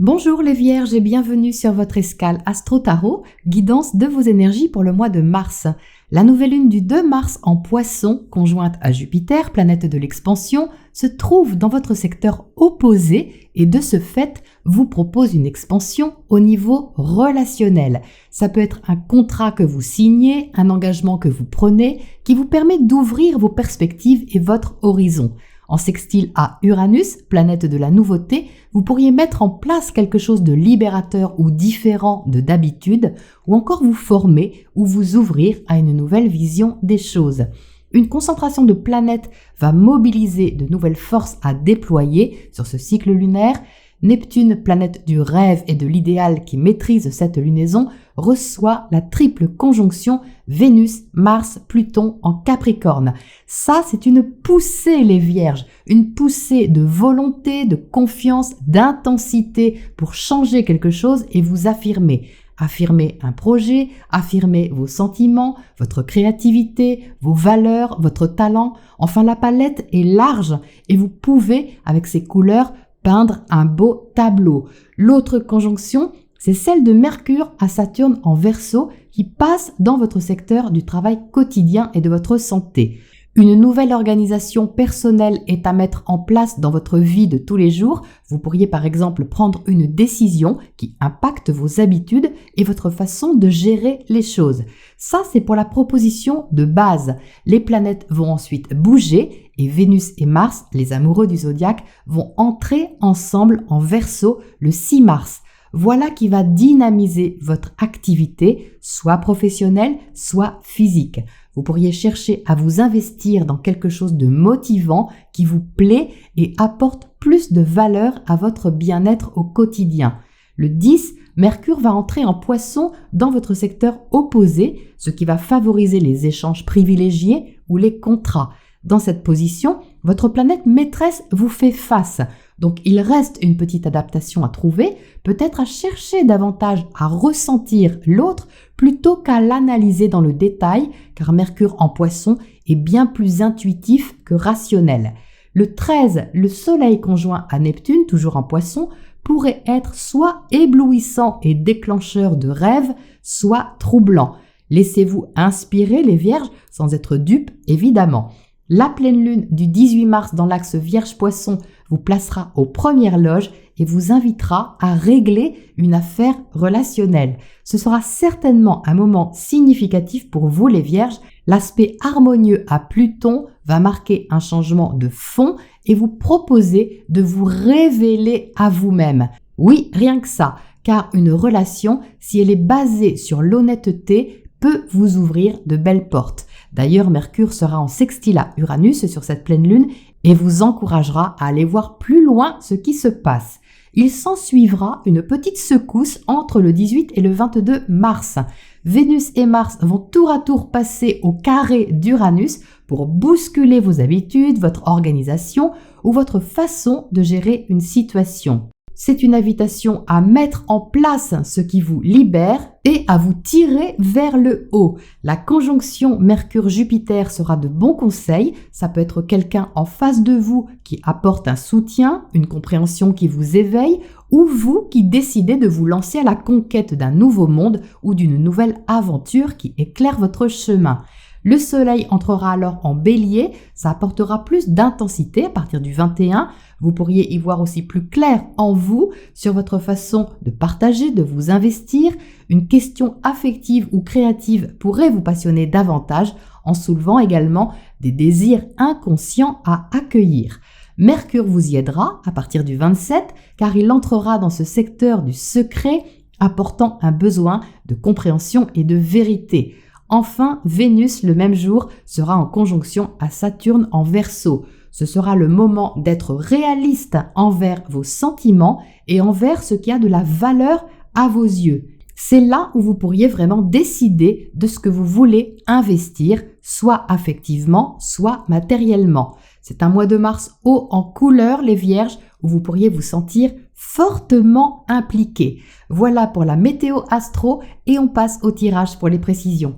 Bonjour les Vierges et bienvenue sur votre escale Astro Tarot, guidance de vos énergies pour le mois de mars. La nouvelle lune du 2 mars en Poisson, conjointe à Jupiter, planète de l'expansion, se trouve dans votre secteur opposé et de ce fait vous propose une expansion au niveau relationnel. Ça peut être un contrat que vous signez, un engagement que vous prenez qui vous permet d'ouvrir vos perspectives et votre horizon. En sextile à Uranus, planète de la nouveauté, vous pourriez mettre en place quelque chose de libérateur ou différent de d'habitude, ou encore vous former ou vous ouvrir à une nouvelle vision des choses. Une concentration de planètes va mobiliser de nouvelles forces à déployer sur ce cycle lunaire. Neptune, planète du rêve et de l'idéal qui maîtrise cette lunaison, reçoit la triple conjonction Vénus, Mars, Pluton en Capricorne. Ça, c'est une poussée, les Vierges, une poussée de volonté, de confiance, d'intensité pour changer quelque chose et vous affirmer. Affirmer un projet, affirmer vos sentiments, votre créativité, vos valeurs, votre talent. Enfin, la palette est large et vous pouvez, avec ces couleurs, peindre un beau tableau. L'autre conjonction, c'est celle de Mercure à Saturne en Verseau qui passe dans votre secteur du travail quotidien et de votre santé. Une nouvelle organisation personnelle est à mettre en place dans votre vie de tous les jours. Vous pourriez par exemple prendre une décision qui impacte vos habitudes et votre façon de gérer les choses. Ça, c'est pour la proposition de base. Les planètes vont ensuite bouger et Vénus et Mars, les amoureux du zodiaque, vont entrer ensemble en Verseau le 6 mars. Voilà qui va dynamiser votre activité, soit professionnelle, soit physique. Vous pourriez chercher à vous investir dans quelque chose de motivant qui vous plaît et apporte plus de valeur à votre bien-être au quotidien. Le 10, Mercure va entrer en Poisson dans votre secteur opposé, ce qui va favoriser les échanges privilégiés ou les contrats. Dans cette position, votre planète maîtresse vous fait face. Donc il reste une petite adaptation à trouver, peut-être à chercher davantage à ressentir l'autre plutôt qu'à l'analyser dans le détail, car Mercure en Poisson est bien plus intuitif que rationnel. Le 13, le Soleil conjoint à Neptune, toujours en Poisson, pourrait être soit éblouissant et déclencheur de rêves, soit troublant. Laissez-vous inspirer les Vierges sans être dupes, évidemment. La pleine lune du 18 mars dans l'axe Vierge-Poisson vous placera aux premières loges et vous invitera à régler une affaire relationnelle. Ce sera certainement un moment significatif pour vous les Vierges. L'aspect harmonieux à Pluton va marquer un changement de fond et vous proposer de vous révéler à vous-même. Oui, rien que ça, car une relation, si elle est basée sur l'honnêteté, peut vous ouvrir de belles portes. D'ailleurs, Mercure sera en sextile à Uranus sur cette pleine lune et vous encouragera à aller voir plus loin ce qui se passe. Il s'ensuivra une petite secousse entre le 18 et le 22 mars. Vénus et Mars vont tour à tour passer au carré d'Uranus pour bousculer vos habitudes, votre organisation ou votre façon de gérer une situation. C'est une invitation à mettre en place ce qui vous libère et à vous tirer vers le haut. La conjonction Mercure-Jupiter sera de bons conseils. Ça peut être quelqu'un en face de vous qui apporte un soutien, une compréhension qui vous éveille, ou vous qui décidez de vous lancer à la conquête d'un nouveau monde ou d'une nouvelle aventure qui éclaire votre chemin. Le soleil entrera alors en bélier, ça apportera plus d'intensité à partir du 21. Vous pourriez y voir aussi plus clair en vous sur votre façon de partager, de vous investir. Une question affective ou créative pourrait vous passionner davantage en soulevant également des désirs inconscients à accueillir. Mercure vous y aidera à partir du 27 car il entrera dans ce secteur du secret apportant un besoin de compréhension et de vérité. Enfin, Vénus, le même jour, sera en conjonction à Saturne en Verseau. Ce sera le moment d'être réaliste envers vos sentiments et envers ce qui a de la valeur à vos yeux. C'est là où vous pourriez vraiment décider de ce que vous voulez investir, soit affectivement, soit matériellement. C'est un mois de mars haut en couleur, les Vierges, où vous pourriez vous sentir fortement impliqués. Voilà pour la météo astro et on passe au tirage pour les précisions.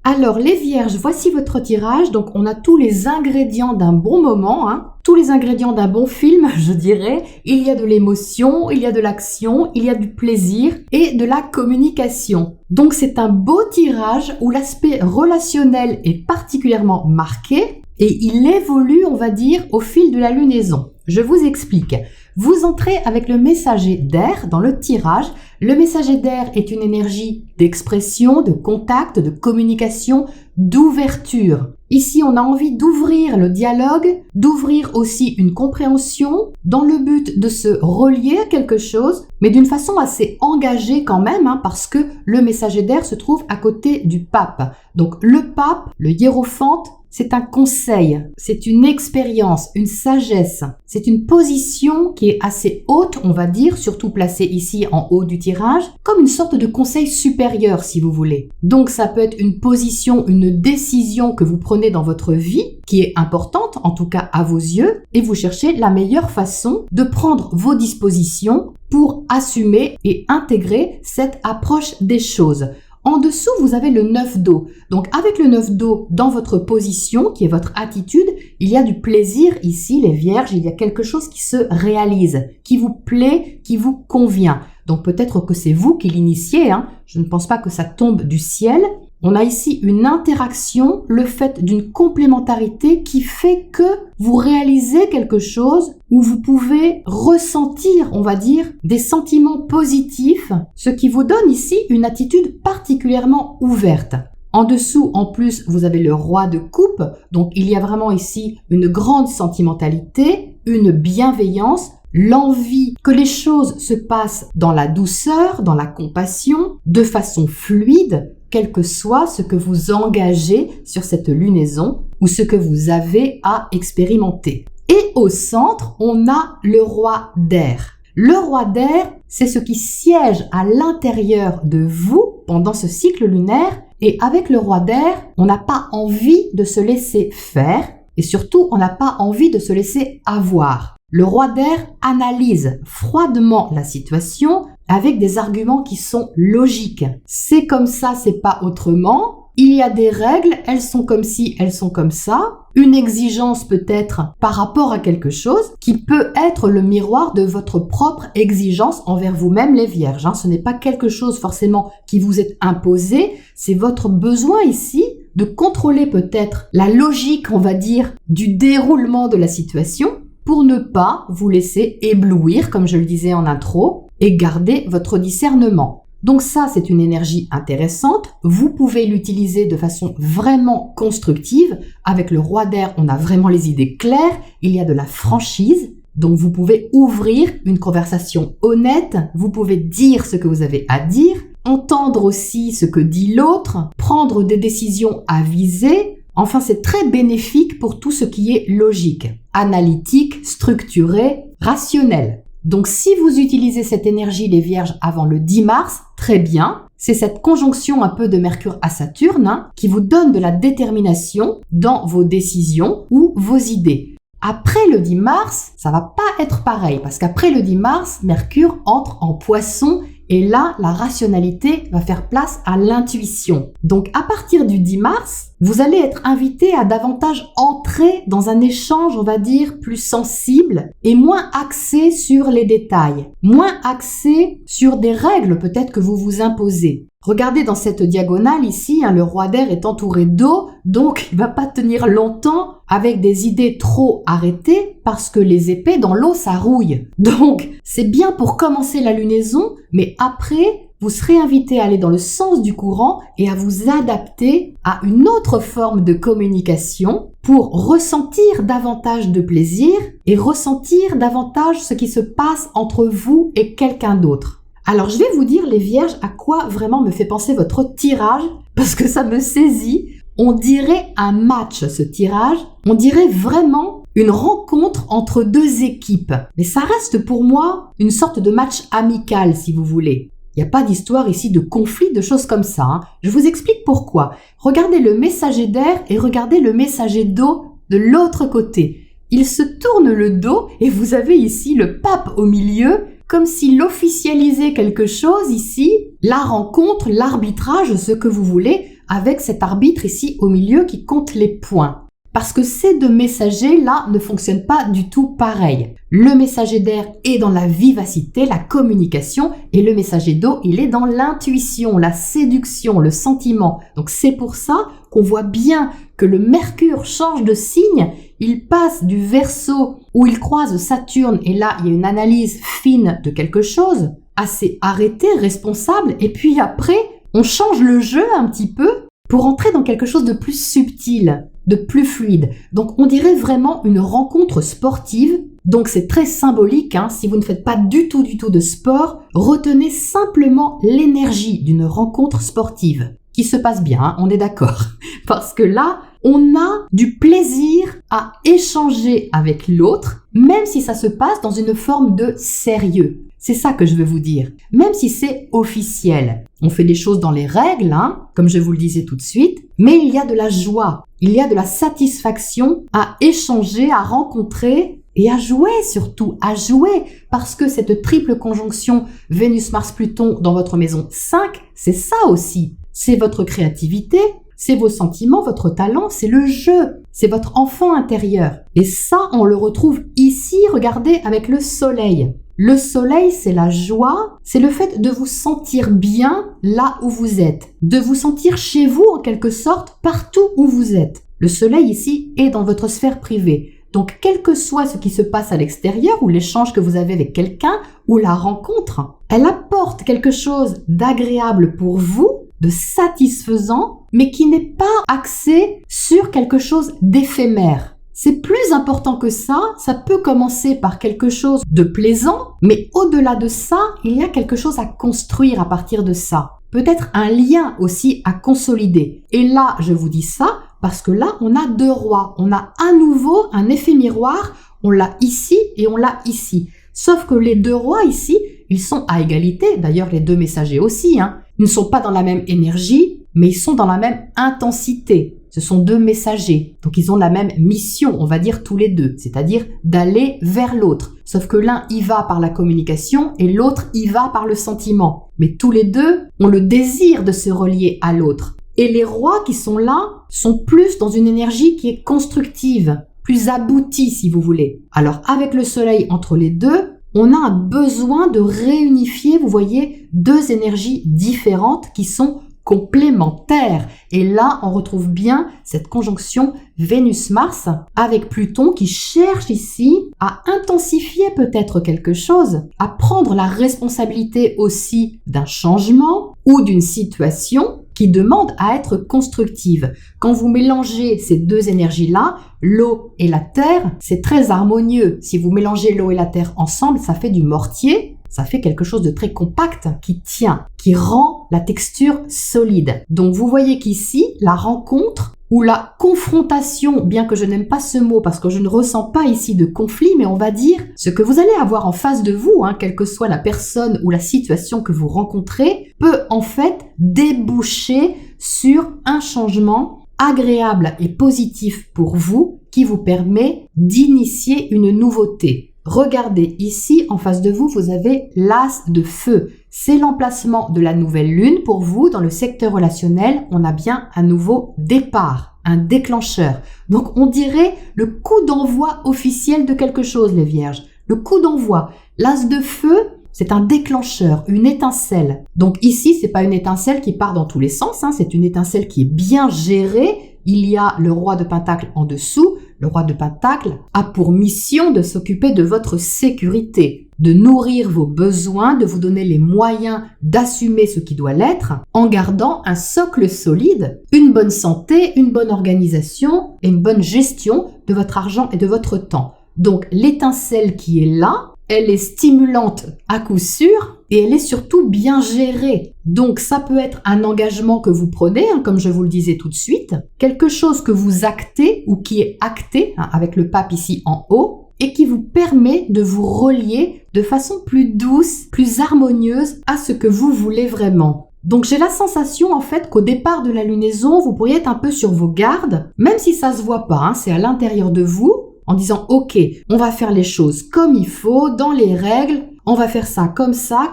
Alors les vierges, voici votre tirage. Donc on a tous les ingrédients d'un bon moment, tous les ingrédients d'un bon film, je dirais. Il y a de l'émotion, il y a de l'action, il y a du plaisir et de la communication. Donc c'est un beau tirage où l'aspect relationnel est particulièrement marqué et il évolue, on va dire, au fil de la lunaison. Je vous explique. Vous entrez avec le messager d'air dans le tirage. Le messager d'air est une énergie d'expression, de contact, de communication, d'ouverture. Ici, on a envie d'ouvrir le dialogue, d'ouvrir aussi une compréhension dans le but de se relier à quelque chose, mais d'une façon assez engagée quand même, parce que le messager d'air se trouve à côté du pape. Donc le pape, le hiérophante, c'est un conseil, c'est une expérience, une sagesse. C'est une position qui est assez haute, on va dire, surtout placée ici en haut du tirage, comme une sorte de conseil supérieur si vous voulez. Donc ça peut être une position, une décision que vous prenez dans votre vie, qui est importante, en tout cas à vos yeux, et vous cherchez la meilleure façon de prendre vos dispositions pour assumer et intégrer cette approche des choses. En dessous, vous avez le 9 d'eau. Donc, avec le 9 d'eau dans votre position, qui est votre attitude, il y a du plaisir ici, les vierges, il y a quelque chose qui se réalise, qui vous plaît, qui vous convient. Donc, peut-être que c'est vous qui l'initiez, Je ne pense pas que ça tombe du ciel. On a ici une interaction, le fait d'une complémentarité qui fait que vous réalisez quelque chose où vous pouvez ressentir, on va dire, des sentiments positifs, ce qui vous donne ici une attitude particulièrement ouverte. En dessous, en plus, vous avez le roi de coupe, donc il y a vraiment ici une grande sentimentalité, une bienveillance, l'envie que les choses se passent dans la douceur, dans la compassion, de façon fluide, quel que soit ce que vous engagez sur cette lunaison ou ce que vous avez à expérimenter. Et au centre, on a le roi d'air. Le roi d'air, c'est ce qui siège à l'intérieur de vous pendant ce cycle lunaire. Et avec le roi d'air, on n'a pas envie de se laisser faire et surtout, on n'a pas envie de se laisser avoir. Le roi d'air analyse froidement la situation avec des arguments qui sont logiques. C'est comme ça, c'est pas autrement. Il y a des règles, elles sont comme ci, elles sont comme ça. Une exigence peut-être par rapport à quelque chose qui peut être le miroir de votre propre exigence envers vous-même les vierges. Ce n'est pas quelque chose forcément qui vous est imposé, c'est votre besoin ici de contrôler peut-être la logique, on va dire, du déroulement de la situation pour ne pas vous laisser éblouir, comme je le disais en intro, et garder votre discernement. Donc ça, c'est une énergie intéressante. Vous pouvez l'utiliser de façon vraiment constructive. Avec le roi d'air, on a vraiment les idées claires. Il y a de la franchise. Donc vous pouvez ouvrir une conversation honnête. Vous pouvez dire ce que vous avez à dire. Entendre aussi ce que dit l'autre. Prendre des décisions avisées. Enfin, c'est très bénéfique pour tout ce qui est logique, analytique, structuré, rationnel. Donc si vous utilisez cette énergie les vierges avant le 10 mars, très bien. C'est cette conjonction un peu de Mercure à Saturne qui vous donne de la détermination dans vos décisions ou vos idées. Après le 10 mars, ça va pas être pareil parce qu'après le 10 mars, Mercure entre en Poisson et là, la rationalité va faire place à l'intuition. Donc à partir du 10 mars, vous allez être invité à davantage entrer dans un échange, on va dire, plus sensible et moins axé sur les détails, moins axé sur des règles peut-être que vous vous imposez. Regardez dans cette diagonale ici, le roi d'air est entouré d'eau, donc il va pas tenir longtemps avec des idées trop arrêtées parce que les épées dans l'eau ça rouille. Donc c'est bien pour commencer la lunaison, mais après vous serez invité à aller dans le sens du courant et à vous adapter à une autre forme de communication pour ressentir davantage de plaisir et ressentir davantage ce qui se passe entre vous et quelqu'un d'autre. Alors, je vais vous dire, les vierges, à quoi vraiment me fait penser votre tirage, parce que ça me saisit. On dirait un match, ce tirage. On dirait vraiment une rencontre entre deux équipes. Mais ça reste pour moi une sorte de match amical, si vous voulez. Il n'y a pas d'histoire ici de conflit, de choses comme ça. Je vous explique pourquoi. Regardez le messager d'air et regardez le messager d'eau de l'autre côté. Il se tourne le dos et vous avez ici le pape au milieu, comme s'il officialisait quelque chose ici, la rencontre, l'arbitrage, ce que vous voulez, avec cet arbitre ici au milieu qui compte les points. Parce que ces deux messagers-là ne fonctionnent pas du tout pareil. Le messager d'air est dans la vivacité, la communication, et le messager d'eau, il est dans l'intuition, la séduction, le sentiment. Donc c'est pour ça qu'on voit bien que le Mercure change de signe, il passe du Verseau où il croise Saturne, et là il y a une analyse fine de quelque chose, assez arrêté, responsable, et puis après on change le jeu un petit peu pour entrer dans quelque chose de plus subtil, de plus fluide. Donc on dirait vraiment une rencontre sportive. Donc c'est très symbolique, hein. Si vous ne faites pas du tout de sport, retenez simplement l'énergie d'une rencontre sportive qui se passe bien, hein, on est d'accord. Parce que là, on a du plaisir à échanger avec l'autre, même si ça se passe dans une forme de sérieux. C'est ça que je veux vous dire. Même si c'est officiel, on fait des choses dans les règles, hein, comme je vous le disais tout de suite, mais il y a de la joie, il y a de la satisfaction à échanger, à rencontrer et à jouer surtout, à jouer, parce que cette triple conjonction Vénus-Mars-Pluton dans votre maison 5, c'est ça aussi. C'est votre créativité, c'est vos sentiments, votre talent, c'est le jeu, c'est votre enfant intérieur. Et ça, on le retrouve ici, regardez, avec le soleil. Le soleil, c'est la joie, c'est le fait de vous sentir bien là où vous êtes, de vous sentir chez vous en quelque sorte, partout où vous êtes. Le soleil ici est dans votre sphère privée. Donc, quel que soit ce qui se passe à l'extérieur, ou l'échange que vous avez avec quelqu'un, ou la rencontre, elle apporte quelque chose d'agréable pour vous, de satisfaisant, mais qui n'est pas axé sur quelque chose d'éphémère. C'est plus important que ça peut commencer par quelque chose de plaisant, mais au-delà de ça, il y a quelque chose à construire à partir de ça. Peut-être un lien aussi à consolider. Et là, je vous dis ça parce que là, on a deux rois. On a à nouveau un effet miroir, on l'a ici et on l'a ici. Sauf que les deux rois ici, ils sont à égalité, d'ailleurs les deux messagers aussi, hein. Ils ne sont pas dans la même énergie, mais ils sont dans la même intensité. Ce sont deux messagers, donc ils ont la même mission, on va dire tous les deux, c'est-à-dire d'aller vers l'autre. Sauf que l'un y va par la communication et l'autre y va par le sentiment. Mais tous les deux ont le désir de se relier à l'autre. Et les rois qui sont là sont plus dans une énergie qui est constructive, plus aboutie si vous voulez. Alors avec le soleil entre les deux, on a un besoin de réunifier, vous voyez, deux énergies différentes qui sont complémentaires. Et là, on retrouve bien cette conjonction Vénus-Mars avec Pluton qui cherche ici à intensifier peut-être quelque chose, à prendre la responsabilité aussi d'un changement ou d'une situation qui demande à être constructive. Quand vous mélangez ces deux énergies-là, l'eau et la terre, c'est très harmonieux. Si vous mélangez l'eau et la terre ensemble, ça fait du mortier. Ça fait quelque chose de très compact qui tient, qui rend la texture solide. Donc vous voyez qu'ici, la rencontre ou la confrontation, bien que je n'aime pas ce mot parce que je ne ressens pas ici de conflit, mais on va dire ce que vous allez avoir en face de vous, hein, quelle que soit la personne ou la situation que vous rencontrez, peut en fait déboucher sur un changement agréable et positif pour vous qui vous permet d'initier une nouveauté. Regardez ici, en face de vous, vous avez l'as de feu. C'est l'emplacement de la nouvelle lune pour vous. Dans le secteur relationnel, on a bien un nouveau départ, un déclencheur. Donc, on dirait le coup d'envoi officiel de quelque chose, les vierges. Le coup d'envoi. L'as de feu, c'est un déclencheur, une étincelle. Donc ici, c'est pas une étincelle qui part dans tous les sens, hein, c'est une étincelle qui est bien gérée. Il y a le roi de Pentacle en dessous. Le roi de Pentacle a pour mission de s'occuper de votre sécurité, de nourrir vos besoins, de vous donner les moyens d'assumer ce qui doit l'être, en gardant un socle solide, une bonne santé, une bonne organisation et une bonne gestion de votre argent et de votre temps. Donc l'étincelle qui est là, elle est stimulante à coup sûr et elle est surtout bien gérée. Donc ça peut être un engagement que vous prenez, hein, comme je vous le disais tout de suite, quelque chose que vous actez ou qui est acté, hein, avec le pape ici en haut, et qui vous permet de vous relier de façon plus douce, plus harmonieuse à ce que vous voulez vraiment. Donc j'ai la sensation en fait qu'au départ de la lunaison, vous pourriez être un peu sur vos gardes, même si ça se voit pas, hein, c'est à l'intérieur de vous, en disant « Ok, on va faire les choses comme il faut, dans les règles, on va faire ça, comme ça,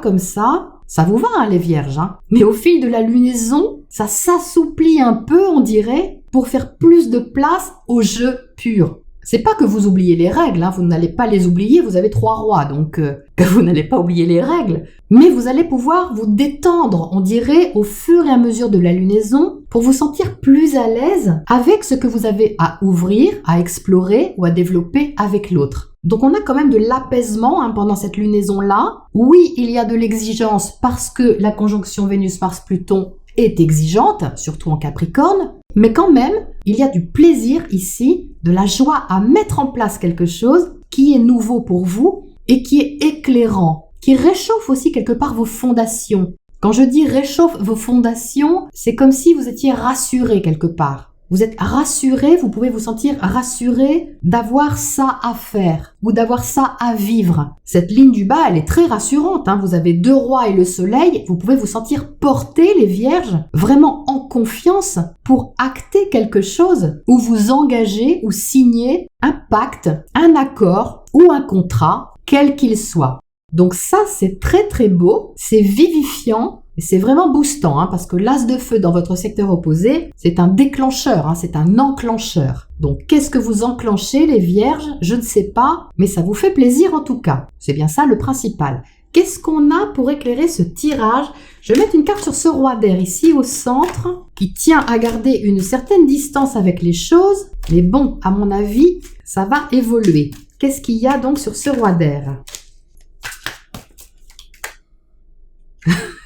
Ça vous va, hein, les vierges, hein? Mais au fil de la lunaison, ça s'assouplit un peu, on dirait, pour faire plus de place au jeu pur. C'est pas que vous oubliez les règles, hein, vous n'allez pas les oublier, vous avez 3 rois, donc que vous n'allez pas oublier les règles, mais vous allez pouvoir vous détendre, on dirait, au fur et à mesure de la lunaison, pour vous sentir plus à l'aise avec ce que vous avez à ouvrir, à explorer ou à développer avec l'autre. Donc on a quand même de l'apaisement, hein, pendant cette lunaison-là. Oui, il y a de l'exigence parce que la conjonction Vénus-Mars-Pluton est exigeante, surtout en Capricorne, mais quand même, il y a du plaisir ici, de la joie à mettre en place quelque chose qui est nouveau pour vous et qui est éclairant, qui réchauffe aussi quelque part vos fondations. Quand je dis réchauffe vos fondations, c'est comme si vous étiez rassuré quelque part. Vous êtes rassuré, vous pouvez vous sentir rassuré d'avoir ça à faire ou d'avoir ça à vivre. Cette ligne du bas, elle est très rassurante, hein. Vous avez 2 rois et le soleil, vous pouvez vous sentir porter, les vierges, vraiment en confiance pour acter quelque chose ou vous engager ou signer un pacte, un accord ou un contrat, quel qu'il soit. Donc ça, c'est très très beau, c'est vivifiant. Et c'est vraiment boostant, hein, parce que l'as de feu dans votre secteur opposé, c'est un déclencheur, hein, c'est un enclencheur. Donc qu'est-ce que vous enclenchez, les vierges? Je ne sais pas, mais ça vous fait plaisir en tout cas. C'est bien ça le principal. Qu'est-ce qu'on a pour éclairer ce tirage? Je vais mettre une carte sur ce roi d'air ici au centre, qui tient à garder une certaine distance avec les choses. Mais bon, à mon avis, ça va évoluer. Qu'est-ce qu'il y a donc sur ce roi d'air?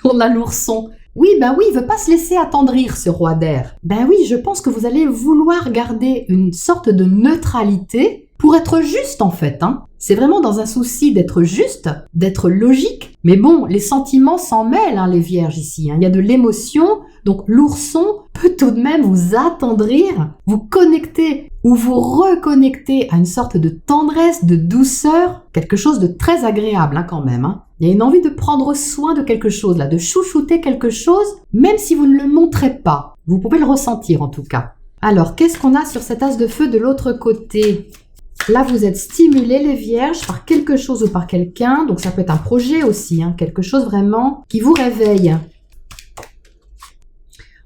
On a l'ourson. Oui, il veut pas se laisser attendrir, ce roi d'air. Ben oui, je pense que vous allez vouloir garder une sorte de neutralité pour être juste en fait, hein. C'est vraiment dans un souci d'être juste, d'être logique. Mais bon, les sentiments s'en mêlent, hein, les vierges ici, hein. Il y a de l'émotion, donc l'ourson peut tout de même vous attendrir, vous connecter ou vous reconnecter à une sorte de tendresse, de douceur, quelque chose de très agréable, hein, quand même, hein. Il y a une envie de prendre soin de quelque chose, là, de chouchouter quelque chose, même si vous ne le montrez pas. Vous pouvez le ressentir, en tout cas. Alors, qu'est-ce qu'on a sur cet as de feu de l'autre côté? Là, vous êtes stimulés, les vierges, par quelque chose ou par quelqu'un. Donc, ça peut être un projet aussi, hein, quelque chose vraiment qui vous réveille.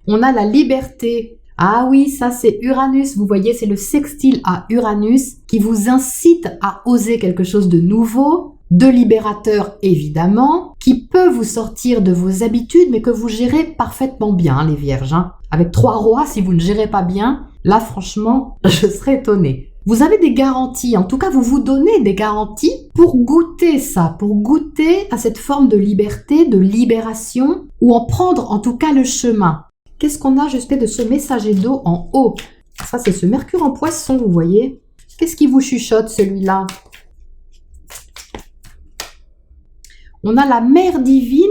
On a la liberté. Ah oui, ça c'est Uranus, vous voyez, c'est le sextile à Uranus qui vous incite à oser quelque chose de nouveau, de libérateur évidemment, qui peut vous sortir de vos habitudes, mais que vous gérez parfaitement bien, les vierges, hein. Avec 3 rois, si vous ne gérez pas bien, là franchement, je serais étonnée. Vous avez des garanties, en tout cas vous vous donnez des garanties pour goûter ça, pour goûter à cette forme de liberté, de libération, ou en prendre en tout cas le chemin. Qu'est-ce qu'on a juste de ce messager d'eau en haut? Ça, c'est ce Mercure en poisson, vous voyez. Qu'est-ce qui vous chuchote, celui-là? On a la mère divine.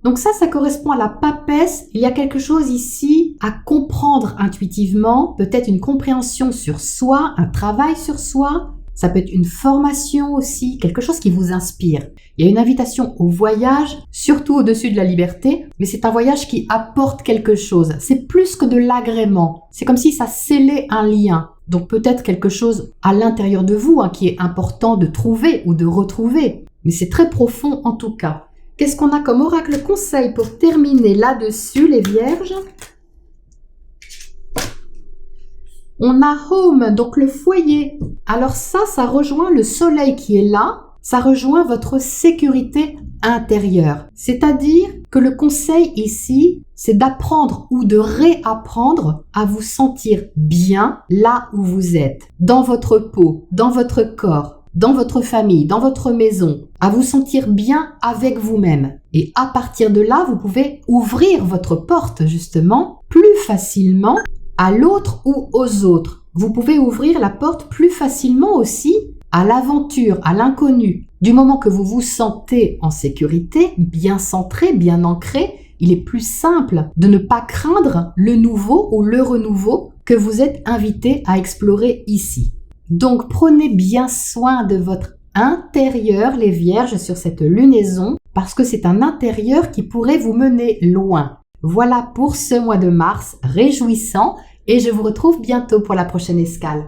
Donc ça correspond à la papesse. Il y a quelque chose ici à comprendre intuitivement. Peut-être une compréhension sur soi, un travail sur soi. Ça peut être une formation aussi, quelque chose qui vous inspire. Il y a une invitation au voyage, surtout au-dessus de la liberté, mais c'est un voyage qui apporte quelque chose. C'est plus que de l'agrément. C'est comme si ça scellait un lien. Donc peut-être quelque chose à l'intérieur de vous, hein, qui est important de trouver ou de retrouver. Mais c'est très profond en tout cas. Qu'est-ce qu'on a comme oracle conseil pour terminer là-dessus, les vierges? On a home, donc le foyer. Alors ça rejoint le soleil qui est là. Ça rejoint votre sécurité intérieure. C'est-à-dire que le conseil ici, c'est d'apprendre ou de réapprendre à vous sentir bien là où vous êtes. Dans votre peau, dans votre corps, dans votre famille, dans votre maison. À vous sentir bien avec vous-même. Et à partir de là, vous pouvez ouvrir votre porte justement plus facilement à l'autre ou aux autres. Vous pouvez ouvrir la porte plus facilement aussi à l'aventure, à l'inconnu. Du moment que vous vous sentez en sécurité, bien centré, bien ancré, il est plus simple de ne pas craindre le nouveau ou le renouveau que vous êtes invité à explorer ici. Donc prenez bien soin de votre intérieur, les vierges, sur cette lunaison, parce que c'est un intérieur qui pourrait vous mener loin. Voilà pour ce mois de mars réjouissant et je vous retrouve bientôt pour la prochaine escale.